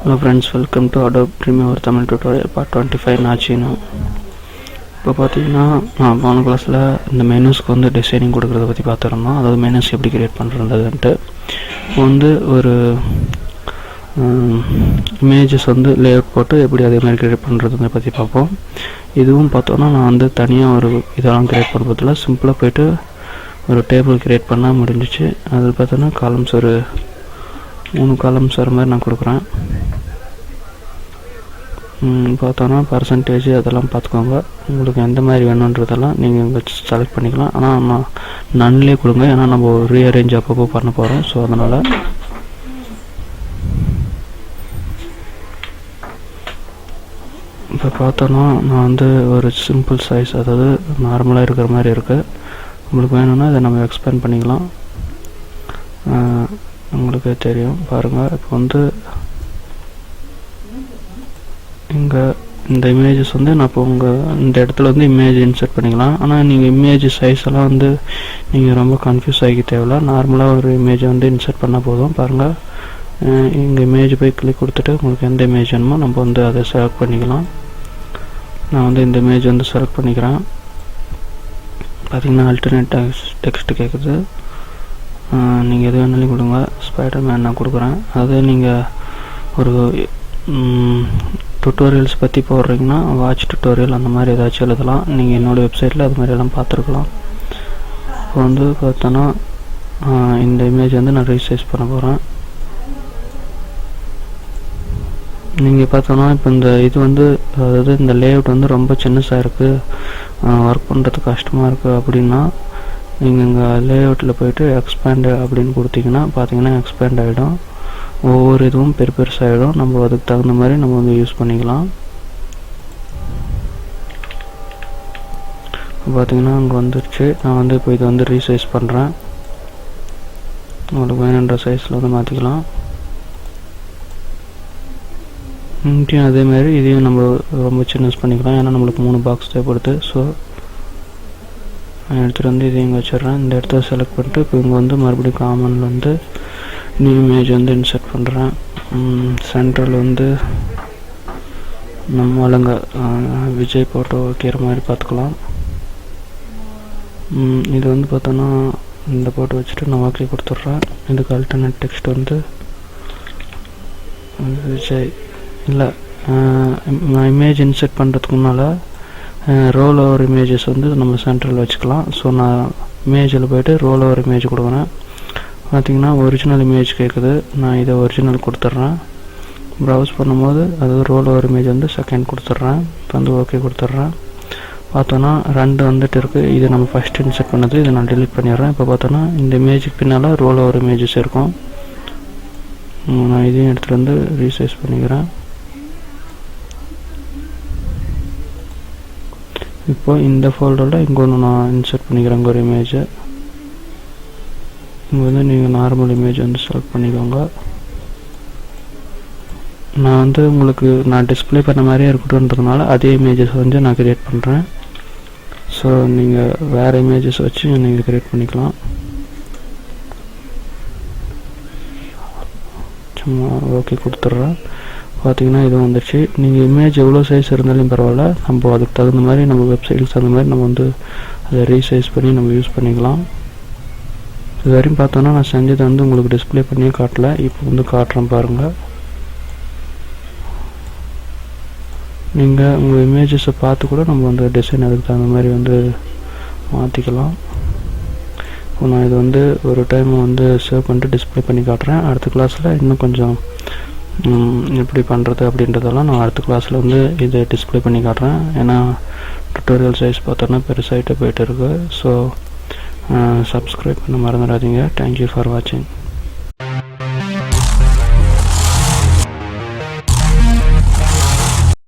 Hello friends, welcome to Adobe Premiere Tamil tutorial part 25 நாச்சினோ. இப்போ பார்த்தீங்கன்னா நான் போன கிளாஸில் இந்த மெனுஸ்க்கு வந்து டிசைனிங் கொடுக்குறத பற்றி பார்த்துருந்தோம். அதாவது மெனுஸ் எப்படி கிரியேட் பண்ணுறதுன்ட்டு. இப்போ வந்து ஒரு இமேஜஸ் வந்து லேஅவுட் போட்டு எப்படி அதே மாதிரி கிரியேட் பண்ணுறதை பற்றி பார்ப்போம். இதுவும் பார்த்தோன்னா நான் வந்து தனியாக ஒரு இதெல்லாம் கிரியேட் பண்ணுறதில்ல, சிம்பிளாக போய்ட்டு ஒரு டேபிள் கிரியேட் பண்ணால் முடிஞ்சிச்சு. அதில் பார்த்தோன்னா காலம்ஸ் ஒரு 3 காலம்ஸ் வர மாதிரி நான் கொடுக்குறேன். பார்த்தோன்னா பர்சன்டேஜ் அதெல்லாம் பார்த்துக்கோங்க. உங்களுக்கு எந்த மாதிரி வேணுன்றதெல்லாம் நீங்கள் இங்கே செலக்ட் பண்ணிக்கலாம். ஆனால் நான் நன்லே கொடுங்க, ஏன்னா நம்ம ரீஅரேஞ்ச் அப்பப்போ பண்ண போகிறோம். ஸோ அதனால் இப்போ பார்த்தோன்னா நான் வந்து ஒரு சிம்பிள் சைஸ், அதாவது நார்மலாக இருக்கிற மாதிரி இருக்குது. உங்களுக்கு வேணும்னா இதை நம்ம எக்ஸ்பேண்ட் பண்ணிக்கலாம். உங்களுக்கு தெரியும் பாருங்கள். இப்போ வந்து இங்கே இந்த இமேஜஸ் வந்து நான் இப்போ இந்த இடத்துல வந்து இமேஜ் இன்சர்ட் பண்ணிக்கலாம். ஆனால் நீங்கள் இமேஜ் சைஸ் எல்லாம் வந்து நீங்கள் ரொம்ப கன்ஃபியூஸ் ஆகி தேவையில்ல. நார்மலாக ஒரு இமேஜை வந்து இன்சர்ட் பண்ணால் போதும். பாருங்கள், இங்கே இமேஜ் போய் கிளிக் கொடுத்துட்டு உங்களுக்கு எந்த இமேஜ் வேணுமோ நம்ம வந்து அதை செலக்ட் பண்ணிக்கலாம். நான் வந்து இந்த இமேஜ் வந்து செலக்ட் பண்ணிக்கிறேன். பார்த்திங்கன்னா அல்டர்னேட் டெக்ஸ்ட் கேட்குது. நீங்கள் எது வேணாலும் கொடுங்க. ஸ்பைடர் மேன் நான் கொடுக்குறேன். அது நீங்கள் ஒரு டுட்டோரியல்ஸ் பற்றி போடுறீங்கன்னா வாட்ச் டுட்டோரியல் அந்த மாதிரி ஏதாச்சும் எழுதலாம். நீங்கள் என்னோடய வெப்சைட்டில் அது மாதிரியெல்லாம் பார்த்துருக்கலாம். இப்போ வந்து பார்த்தோன்னா இந்த இமேஜ் வந்து நான் ரீசைஸ் பண்ண போகிறேன். நீங்கள் பார்த்தோன்னா இப்போ இந்த இது வந்து, அதாவது இந்த லேஅவுட் வந்து ரொம்ப சின்னதாக இருக்குது, ஒர்க் பண்ணுறதுக்கு கஷ்டமாக இருக்குது அப்படின்னா நீங்கள் இங்கே லேஅவுட்டில் போய்ட்டு எக்ஸ்பேண்ட் அப்படின்னு கொடுத்தீங்கன்னா பார்த்தீங்கன்னா எக்ஸ்பேண்ட் ஆகிடும். ஒவ்வொரு இதுவும் பெருசாகிடும். நம்ம அதுக்கு தகுந்த மாதிரி நம்ம வந்து யூஸ் பண்ணிக்கலாம். பார்த்திங்கன்னா அங்கே வந்துடுச்சு. நான் வந்து இப்போ இதை வந்து ரீசைஸ் பண்ணுறேன். உங்களுக்கு வேணுன்ற சைஸில் வந்து மாற்றிக்கலாம். இங்கேயும் அதேமாதிரி இதையும் நம்ம ரொம்ப சின்னஸ் பண்ணிக்கலாம், ஏன்னா நம்மளுக்கு 3 பாக்ஸ் தேவைப்படுது. ஸோ நான் எடுத்துகிட்டு வந்து இதையும் இங்கே வச்சிடுறேன். இந்த இடத்த செலக்ட் பண்ணிட்டு இப்போ இங்கே வந்து மறுபடியும் காமனில் வந்து நியூ இமேஜ் வந்து இன்சர்ட் பண்ணுறேன். சென்ட்ரல் வந்து நம்ம ஆளுங்க விஜய் ஃபோட்டோ வைக்கிற மாதிரி பார்த்துக்கலாம். இது வந்து பார்த்தோன்னா இந்த ஃபோட்டோ வச்சுட்டு நான் ஓகே கொடுத்துட்றேன். இதுக்கு அல்டர்னேட் டெக்ஸ்ட் வந்து விஜய் இல்லை, நான் இமேஜ் இன்சர்ட் பண்ணுறதுக்கு முன்னால் ரோல் ஓவர் இமேஜஸ் வந்து நம்ம சென்ட்ரல் வச்சுக்கலாம். ஸோ நான் இமேஜில் போய்ட்டு ரோல் ஓவர் இமேஜ் கொடுக்குறேன். பார்த்திங்கன்னா ஒரிஜினல் இமேஜ் கேட்குது. நான் இதை ஒரிஜினல் கொடுத்துட்றேன். ப்ரௌஸ் பண்ணும்போது அது ரோல் ஓவர் இமேஜ் வந்து செகண்ட் கொடுத்துட்றேன். இப்போ வந்து ஓகே கொடுத்துட்றேன். பார்த்தோன்னா 2 வந்துட்டு இருக்குது. இது நம்ம ஃபஸ்ட் இன்சர்ட் பண்ணது, இதை நான் டெலிட் பண்ணிடுறேன். இப்போ பார்த்தோன்னா இந்த இமேஜுக்கு பின்னால் ரோல் ஓவர் இமேஜஸ் இருக்கும். நான் இதையும் எடுத்துகிட்டு வந்து ரீசைஸ் பண்ணிக்கிறேன். இப்போ இந்த ஃபோல்டரில் இங்கே ஒன்று நான் இன்சர்ட் பண்ணிக்கிறேன் ஒரு இமேஜை. இங்கே வந்து நீங்கள் நார்மல் இமேஜ் வந்து செலக்ட் பண்ணிக்கோங்க. நான் வந்து உங்களுக்கு நான் டிஸ்பிளே பண்ண மாதிரியே இருக்கட்டும்ன்றதுனால அதே இமேஜஸ் வந்து நான் க்ரியேட் பண்ணுறேன். ஸோ நீங்கள் வேறு இமேஜஸ் வச்சு நீங்கள் க்ரியேட் பண்ணிக்கலாம். சும்மா ஓகே கொடுத்துட்றேன். பார்த்திங்கன்னா இது வந்துடுச்சு. நீங்கள் இமேஜ் எவ்வளோ சைஸ் இருந்தாலும் பரவாயில்ல, நம்ம அதுக்கு தகுந்த மாதிரி நம்ம வெப்சைட்டுக்கு தகுந்த மாதிரி நம்ம வந்து அதை ரீசைஸ் பண்ணி நம்ம யூஸ் பண்ணிக்கலாம். இது வரையும் பார்த்தோன்னா நான் செஞ்சதை வந்து உங்களுக்கு டிஸ்பிளே பண்ணியே காட்டல. இப்போ வந்து காட்டுறேன் பாருங்கள். நீங்கள் உங்கள் இமேஜஸை பார்த்து கூட நம்ம வந்து டிசைன் அதுக்கு தகுந்த மாதிரி வந்து மாற்றிக்கலாம். இப்போ நான் இது வந்து ஒரு டைம் வந்து சேவ் பண்ணிட்டு டிஸ்பிளே பண்ணி காட்டுறேன். அடுத்த கிளாஸில் இன்னும் கொஞ்சம் எப்படி பண்ணுறது அப்படின்றதெல்லாம் நான் அடுத்த கிளாஸில் வந்து இதை டிஸ்பிளே பண்ணி காட்டுறேன். ஏன்னா டுட்டோரியல் சைஸ் பார்த்தோன்னா பெருசாகிட்டு போயிட்டு இருக்குது. ஸோ சப்ஸ்கிரைப் பண்ண மறந்துடாதீங்க. தேங்க்யூ ஃபார் வாட்சிங்.